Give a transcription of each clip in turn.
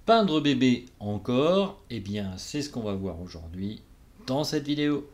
Peindre bébé encore, eh bien c'est ce qu'on va voir aujourd'hui dans cette vidéo.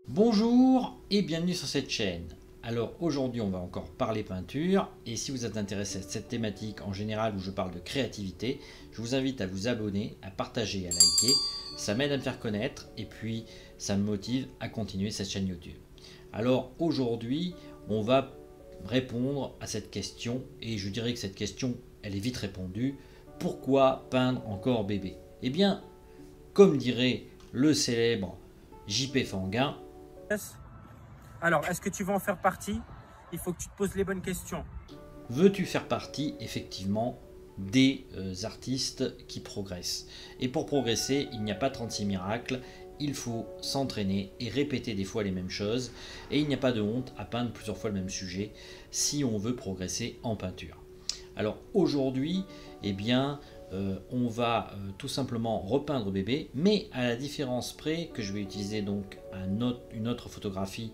Bonjour et bienvenue sur cette chaîne. Alors aujourd'hui on va encore parler peinture et si vous êtes intéressé à cette thématique en général où je parle de créativité, je vous invite à vous abonner, à partager, à liker. Ça m'aide à me faire connaître et puis ça me motive à continuer cette chaîne YouTube. Alors aujourd'hui on va répondre à cette question et je dirais que cette question elle est vite répondue. Pourquoi peindre encore bébé? Eh bien comme dirait le célèbre JP Fanguin. Alors, est-ce que tu veux en faire partie? Il faut que tu te poses les bonnes questions. Veux-tu faire partie, effectivement, des artistes qui progressent? Et pour progresser, il n'y a pas 36 miracles, il faut s'entraîner et répéter des fois les mêmes choses. Et il n'y a pas de honte à peindre plusieurs fois le même sujet si on veut progresser en peinture. Alors aujourd'hui, eh bien, on va tout simplement repeindre bébé, mais à la différence près que je vais utiliser donc une autre photographie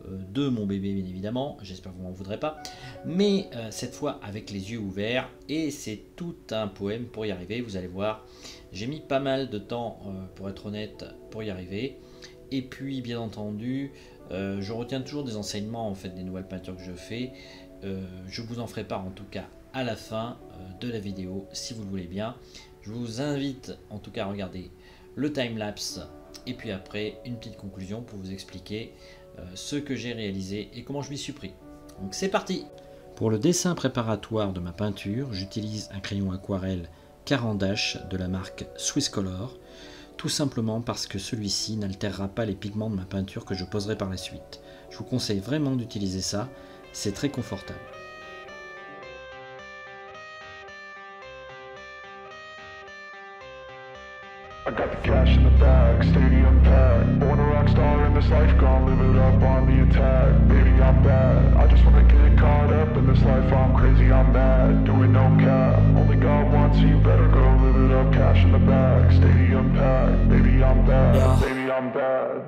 de mon bébé bien évidemment, j'espère que vous m'en voudrez pas, mais cette fois avec les yeux ouverts et c'est tout un poème pour y arriver, vous allez voir, j'ai mis pas mal de temps pour être honnête pour y arriver et puis bien entendu je retiens toujours des enseignements en fait des nouvelles peintures que je fais, je vous en ferai part en tout cas à la fin de la vidéo si vous le voulez bien. Je vous invite en tout cas à regarder le timelapse et puis après une petite conclusion pour vous expliquer ce que j'ai réalisé et comment je m'y suis pris. Donc c'est parti. Pour le dessin préparatoire de ma peinture, j'utilise un crayon aquarelle Caran d'Ache de la marque Swiss Color, tout simplement parce que celui-ci n'altérera pas les pigments de ma peinture que je poserai par la suite. Je vous conseille vraiment d'utiliser ça, c'est très confortable. I got the cash in the bag, stadium packed. Born a rock star in this life, gonna live it up on the attack. Baby, I'm bad, I just wanna get caught up in this life. I'm crazy, I'm mad, doing no cap. Only God wants you, better go live it up. Cash in the bag, stadium packed. Baby, I'm bad, yeah. Baby, I'm bad.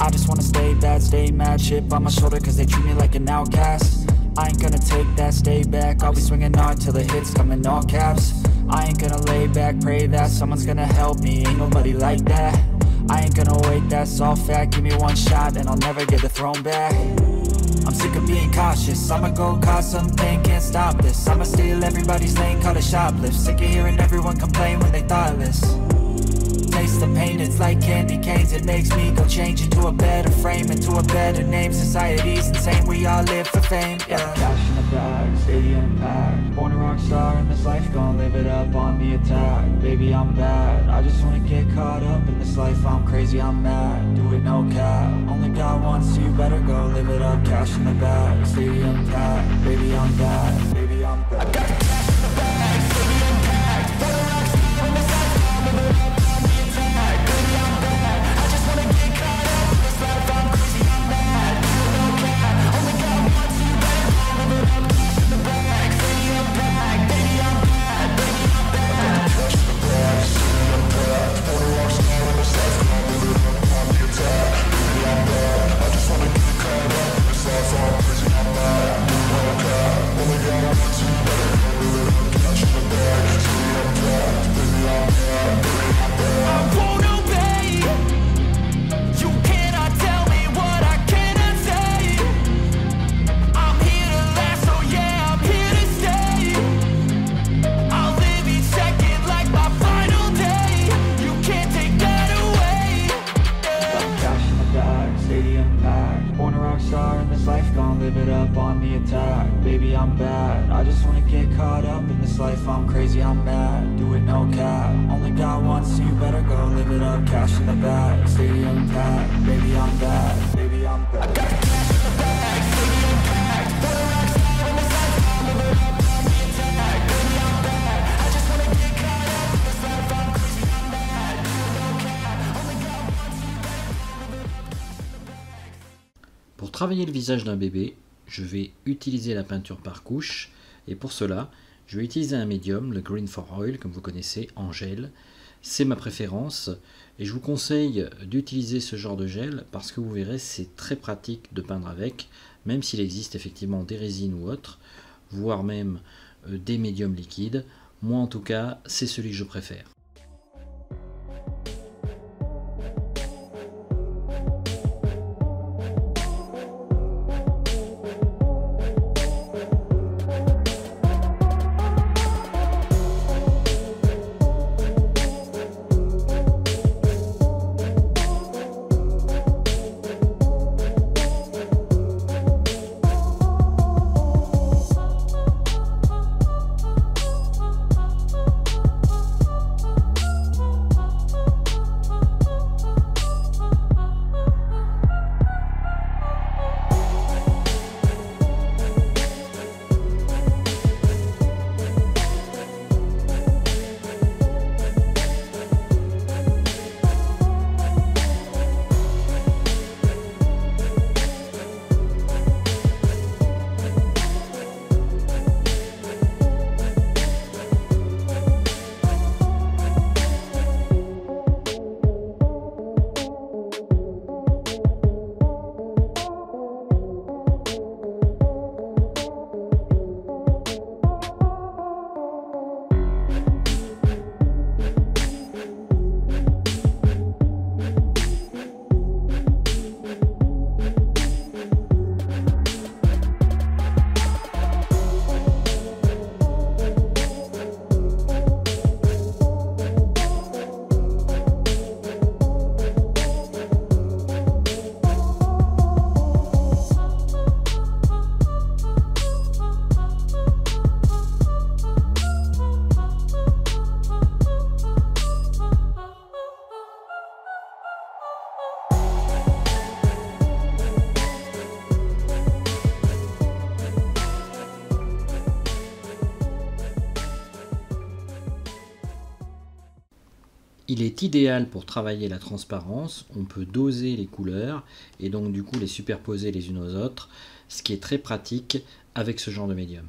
I just wanna stay bad, stay mad. Chip on my shoulder cause they treat me like an outcast. I ain't gonna take that, stay back. I'll be swinging hard till the hits come in all caps. I ain't gonna lay back, pray that someone's gonna help me, ain't nobody like that. I ain't gonna wait, that's all fact. Give me one shot and I'll never get the throne back. I'm sick of being cautious, I'ma go cause something, can't stop this. I'ma steal everybody's lane, call it shoplift. Sick of hearing everyone complain when they thoughtless. Taste the pain, it's like candy canes. It makes me go change into a better frame, into a better name. Society's insane, we all live for fame, yeah. Cash in the bag, stadium packed. Born a rock star in this life, gonna live it up on the attack. Baby, I'm bad, I just wanna get caught up in this life. I'm crazy, I'm mad, do it no cap. Only God wants you, better go live it up. Cash in the bag, stadium packed. Baby, I'm bad, baby, I'm bad. I got the cash in the bag, stadium packed. Born a rock star in this life, gonna live it up. Live it up on the attack. Baby, I'm bad, I just wanna get caught up in this life. I'm crazy, I'm mad, do it no cap. Only God wants you, better go live it up. Cash in the bag, stadium packed. Baby, I'm bad, baby, I'm bad. I got the cash in the bag, stadium packed. Born a rock star in this life, I'll live it up on the attack. Baby, I'm bad, I just wanna get caught up in this life. I'm crazy, I'm mad, do it no cap. Only God wants you, better go live it up. Cash in the bag. Pour travailler le visage d'un bébé, je vais utiliser la peinture par couche et pour cela, je vais utiliser un médium, le Green for Oil, comme vous connaissez, en gel. C'est ma préférence et je vous conseille d'utiliser ce genre de gel parce que vous verrez, c'est très pratique de peindre avec, même s'il existe effectivement des résines ou autres, voire même des médiums liquides. Moi en tout cas, c'est celui que je préfère. Il est idéal pour travailler la transparence, on peut doser les couleurs et donc du coup les superposer les unes aux autres, ce qui est très pratique avec ce genre de médium.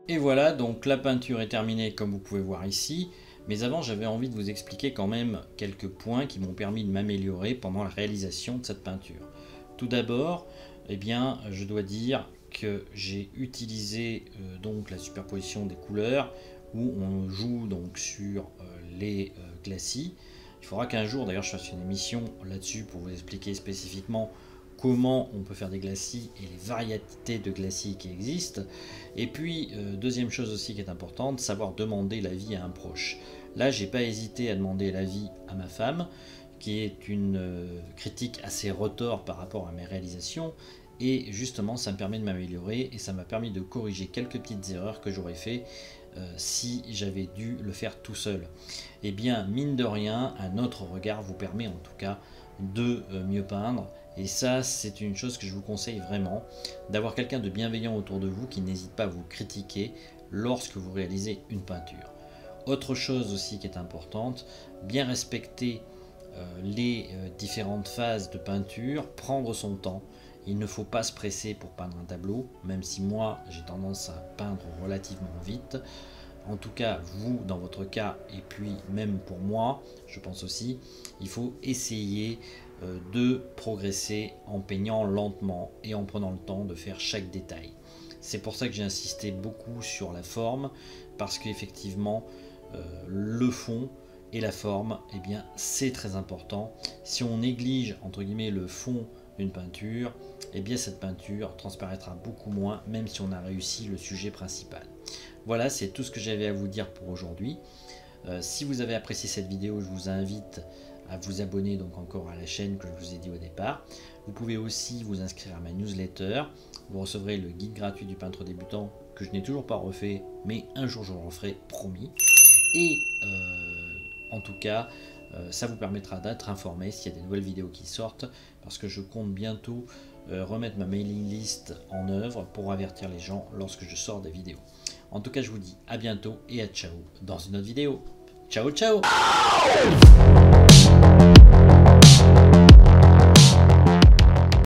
Et voilà, donc la peinture est terminée comme vous pouvez voir ici, mais avant j'avais envie de vous expliquer quand même quelques points qui m'ont permis de m'améliorer pendant la réalisation de cette peinture. Tout d'abord, eh bien, je dois dire que j'ai utilisé donc la superposition des couleurs où on joue donc sur les glacis. Il faudra qu'un jour d'ailleurs je fasse une émission là-dessus pour vous expliquer spécifiquement comment on peut faire des glacis et les variétés de glacis qui existent. Et puis, deuxième chose aussi qui est importante, savoir demander l'avis à un proche. Là, j'ai pas hésité à demander l'avis à ma femme, qui est une critique assez retors par rapport à mes réalisations. Et justement, ça me permet de m'améliorer et ça m'a permis de corriger quelques petites erreurs que j'aurais fait si j'avais dû le faire tout seul. Et bien, mine de rien, un autre regard vous permet en tout cas de mieux peindre. Et ça, c'est une chose que je vous conseille vraiment, d'avoir quelqu'un de bienveillant autour de vous qui n'hésite pas à vous critiquer lorsque vous réalisez une peinture. Autre chose aussi qui est importante, bien respecter les différentes phases de peinture, prendre son temps. Il ne faut pas se presser pour peindre un tableau, même si moi j'ai tendance à peindre relativement vite. En tout cas, vous, dans votre cas, et puis même pour moi, je pense aussi, il faut essayer de progresser en peignant lentement et en prenant le temps de faire chaque détail. C'est pour ça que j'ai insisté beaucoup sur la forme, parce qu'effectivement, le fond et la forme, eh bien, c'est très important. Si on néglige, entre guillemets, le fond d'une peinture, eh bien cette peinture transparaîtra beaucoup moins, même si on a réussi le sujet principal. Voilà, c'est tout ce que j'avais à vous dire pour aujourd'hui. Si vous avez apprécié cette vidéo, je vous invite à vous abonner donc encore à la chaîne que je vous ai dit au départ. Vous pouvez aussi vous inscrire à ma newsletter. Vous recevrez le guide gratuit du peintre débutant que je n'ai toujours pas refait, mais un jour je le referai, promis. Et en tout cas, ça vous permettra d'être informé s'il y a des nouvelles vidéos qui sortent, parce que je compte bientôt remettre ma mailing list en œuvre pour avertir les gens lorsque je sors des vidéos. En tout cas, je vous dis à bientôt et à ciao dans une autre vidéo. Ciao, ciao!